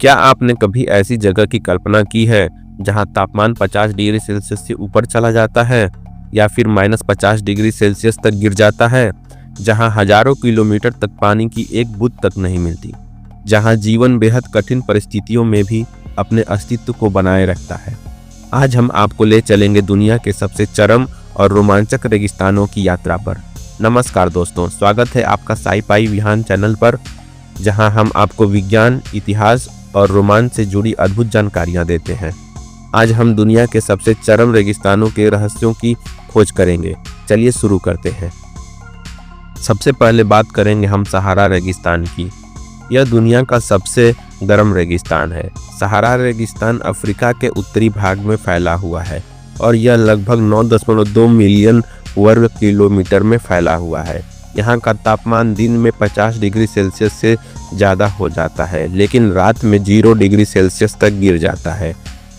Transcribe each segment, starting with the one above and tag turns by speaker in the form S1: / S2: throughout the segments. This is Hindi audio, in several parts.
S1: क्या आपने कभी ऐसी जगह की कल्पना की है जहां तापमान 50 डिग्री सेल्सियस से ऊपर चला जाता है या फिर -50 डिग्री सेल्सियस तक गिर जाता है, जहां हजारों किलोमीटर तक पानी की एक बूंद तक नहीं मिलती, जहां जीवन बेहद कठिन परिस्थितियों में भी अपने अस्तित्व को बनाए रखता है। आज हम आपको ले चलेंगे दुनिया के सबसे चरम और रोमांचक रेगिस्तानों की यात्रा पर। नमस्कार दोस्तों, स्वागत है आपका साई-फाई विहान चैनल पर, जहां हम आपको विज्ञान, इतिहास और रोमांच से जुड़ी अद्भुत जानकारियां देते हैं। आज हम दुनिया के सबसे चरम रेगिस्तानों के रहस्यों की खोज करेंगे। चलिए शुरू करते हैं। सबसे पहले बात करेंगे हम सहारा रेगिस्तान की। यह दुनिया का सबसे गर्म रेगिस्तान है। सहारा रेगिस्तान अफ्रीका के उत्तरी भाग में फैला हुआ है और यह लगभग 9.2 मिलियन वर्ग किलोमीटर में फैला हुआ है। यहाँ का तापमान दिन में 50 डिग्री सेल्सियस से ज़्यादा हो जाता है, लेकिन रात में 0 डिग्री सेल्सियस तक गिर जाता है।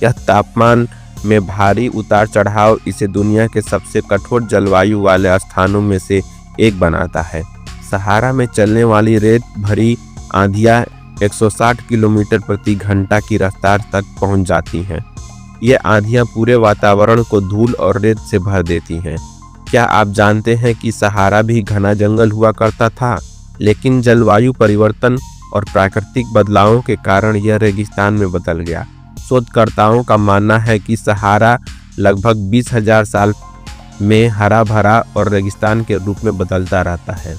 S1: यह तापमान में भारी उतार चढ़ाव इसे दुनिया के सबसे कठोर जलवायु वाले स्थानों में से एक बनाता है। सहारा में चलने वाली रेत भरी आंधियाँ 160 किलोमीटर प्रति घंटा की रफ्तार तक पहुंच जाती हैं। ये आंधियाँ पूरे वातावरण को धूल और रेत से भर देती हैं। क्या आप जानते हैं कि सहारा भी घना जंगल हुआ करता था, लेकिन जलवायु परिवर्तन और प्राकृतिक बदलावों के कारण यह रेगिस्तान में बदल गया। शोधकर्ताओं का मानना है कि सहारा लगभग 20,000 साल में हरा भरा और रेगिस्तान के रूप में बदलता रहता है।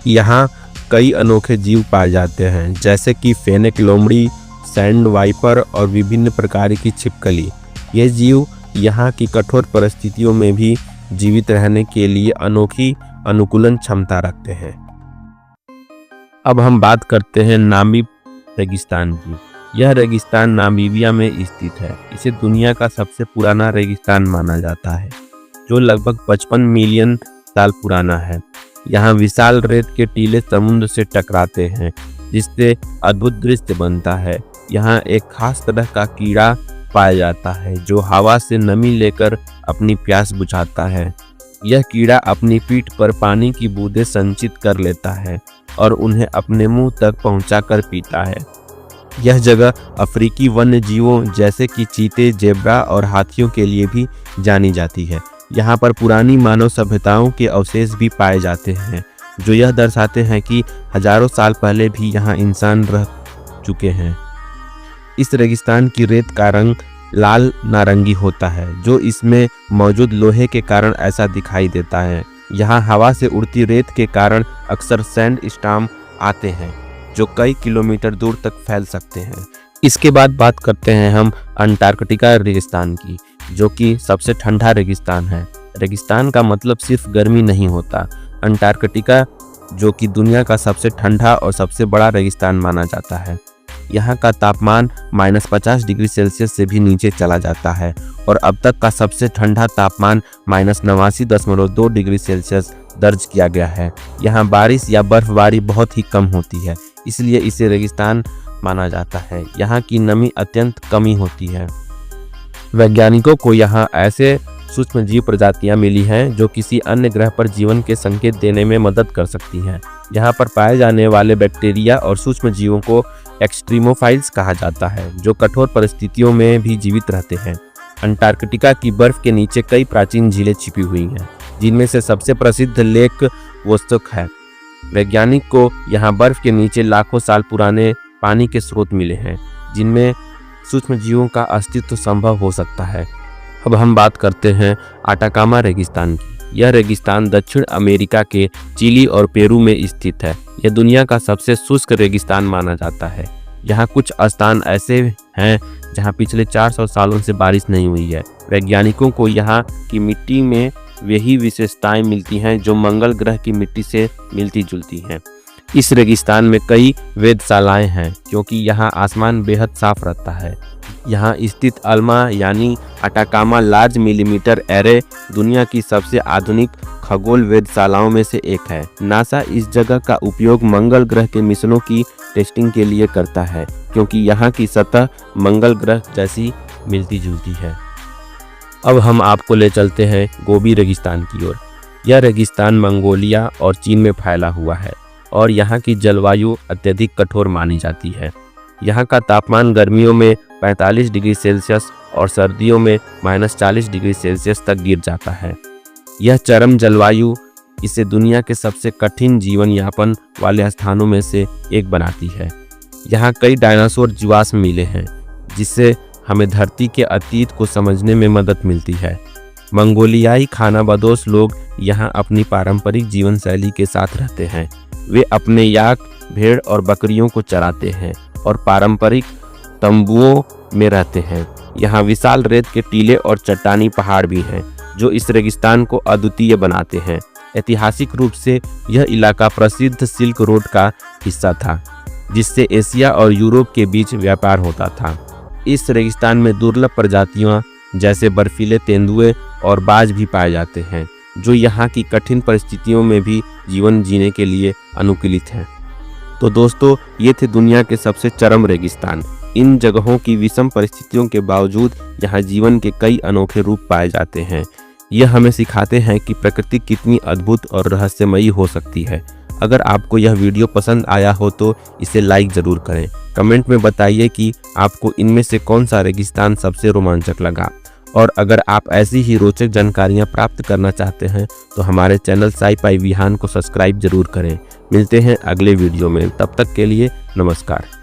S1: यहाँ कई अनोखे जीव पाए जाते हैं, जैसे कि फेनेक लोमड़ी, सैंड वाइपर और विभिन्न प्रकार की छिपकली। ये जीव यहाँ की कठोर परिस्थितियों में भी जीवित रहने के लिए अनोखी अनुकूलन क्षमता रखते हैं। अब हम बात करते हैं नामीब रेगिस्तान की। यह रेगिस्तान नामीबिया में स्थित है। इसे दुनिया का सबसे पुराना रेगिस्तान माना जाता है, जो लगभग 55 मिलियन साल पुराना है। यहाँ विशाल रेत के टीले समुद्र से टकराते हैं, जिससे अद्भुत दृश्य बनता है। यहाँ एक खास तरह का कीड़ा पाया जाता है जो हवा से नमी लेकर अपनी प्यास बुझाता है। यह कीड़ा अपनी पीठ पर पानी की बूंदें संचित कर लेता है और उन्हें अपने मुंह तक पहुंचाकर पीता है। यह जगह अफ्रीकी वन्य जीवों जैसे कि चीते, जेब्रा और हाथियों के लिए भी जानी जाती है। यहाँ पर पुरानी मानव सभ्यताओं के अवशेष भी पाए जाते हैं, जो यह दर्शाते हैं कि हजारों साल पहले भी यहाँ इंसान रह चुके हैं। इस रेगिस्तान की रेत का रंग लाल नारंगी होता है, जो इसमें मौजूद लोहे के कारण ऐसा दिखाई देता है। यहाँ हवा से उड़ती रेत के कारण अक्सर सैंड स्टॉर्म आते हैं, जो कई किलोमीटर दूर तक फैल सकते हैं। इसके बाद बात करते हैं हम अंटार्कटिका रेगिस्तान की, जो कि सबसे ठंडा रेगिस्तान है। रेगिस्तान का मतलब सिर्फ गर्मी नहीं होता। अंटार्कटिका, जो कि दुनिया का सबसे ठंडा और सबसे बड़ा रेगिस्तान माना जाता है, यहाँ का तापमान -50 डिग्री सेल्सियस से भी नीचे चला जाता है और अब तक का सबसे ठंडा तापमान -89.2 डिग्री सेल्सियस दर्ज किया गया है। यहाँ बारिश या बर्फबारी बहुत ही कम होती है, इसलिए इसे रेगिस्तान माना जाता है। यहाँ की नमी अत्यंत कमी होती है। वैज्ञानिकों को यहाँ ऐसे सूक्ष्म जीव प्रजातियाँ मिली हैं जो किसी अन्य ग्रह पर जीवन के संकेत देने में मदद कर सकती हैं। यहाँ पर पाए जाने वाले बैक्टीरिया और सूक्ष्म जीवों को एक्सट्रीमोफाइल्स कहा जाता है, जो कठोर परिस्थितियों में भी जीवित रहते हैं। अंटार्कटिका की बर्फ के नीचे कई प्राचीन झीलें छिपी हुई हैं, जिनमें से सबसे प्रसिद्ध लेक वोस्तोक है। वैज्ञानिक को यहाँ बर्फ के नीचे लाखों साल पुराने पानी के स्रोत मिले हैं, जिनमें सूक्ष्म जीवों का अस्तित्व संभव हो सकता है। अब हम बात करते हैं अटाकामा रेगिस्तान की। यह रेगिस्तान दक्षिण अमेरिका के चिली और पेरू में स्थित है। यह दुनिया का सबसे शुष्क रेगिस्तान माना जाता है। यहाँ कुछ स्थान ऐसे हैं जहाँ पिछले 400 सालों से बारिश नहीं हुई है। वैज्ञानिकों को यहाँ की मिट्टी में वही विशेषताएं मिलती हैं जो मंगल ग्रह की मिट्टी से मिलती जुलती हैं। इस रेगिस्तान में कई वेधशालाएं हैं, क्योंकि यहाँ आसमान बेहद साफ रहता है। यहाँ स्थित अल्मा यानी अटाकामा लार्ज मिलीमीटर एरे दुनिया की सबसे आधुनिक खगोल वेधशालाओं में से एक है। नासा इस जगह का उपयोग मंगल ग्रह के मिशनों की टेस्टिंग के लिए करता है, क्योंकि यहाँ की सतह मंगल ग्रह जैसी मिलती जुलती है। अब हम आपको ले चलते हैं गोबी रेगिस्तान की ओर। यह रेगिस्तान मंगोलिया और चीन में फैला हुआ है और यहाँ की जलवायु अत्यधिक कठोर मानी जाती है। यहाँ का तापमान गर्मियों में 45 डिग्री सेल्सियस और सर्दियों में -40 डिग्री सेल्सियस तक गिर जाता है। यह चरम जलवायु इसे दुनिया के सबसे कठिन जीवन यापन वाले स्थानों में से एक बनाती है। यहाँ कई डायनासोर जीवाश्म मिले हैं, जिससे हमें धरती के अतीत को समझने में मदद मिलती है। मंगोलियाई खानाबदोश लोग यहाँ अपनी पारंपरिक जीवन शैली के साथ रहते हैं। वे अपने याक, भेड़ और बकरियों को चराते हैं और पारंपरिक तंबुओं में रहते हैं। यहाँ विशाल रेत के टीले और चट्टानी पहाड़ भी हैं, जो इस रेगिस्तान को अद्वितीय बनाते हैं। ऐतिहासिक रूप से यह इलाका प्रसिद्ध सिल्क रोड का हिस्सा था, जिससे एशिया और यूरोप के बीच व्यापार होता था। इस रेगिस्तान में दुर्लभ प्रजातियां जैसे बर्फीले तेंदुए और बाज भी पाए जाते हैं, जो यहाँ की कठिन परिस्थितियों में भी जीवन जीने के लिए अनुकूलित हैं। तो दोस्तों, ये थे दुनिया के सबसे चरम रेगिस्तान। इन जगहों की विषम परिस्थितियों के बावजूद यहाँ जीवन के कई अनोखे रूप पाए जाते हैं। यह हमें सिखाते हैं कि प्रकृति कितनी अद्भुत और रहस्यमयी हो सकती है। अगर आपको यह वीडियो पसंद आया हो तो इसे लाइक ज़रूर करें। कमेंट में बताइए कि आपको इनमें से कौन सा रेगिस्तान सबसे रोमांचक लगा। और अगर आप ऐसी ही रोचक जानकारियां प्राप्त करना चाहते हैं तो हमारे चैनल साई-फाई विहान को सब्सक्राइब जरूर करें। मिलते हैं अगले वीडियो में, तब तक के लिए नमस्कार।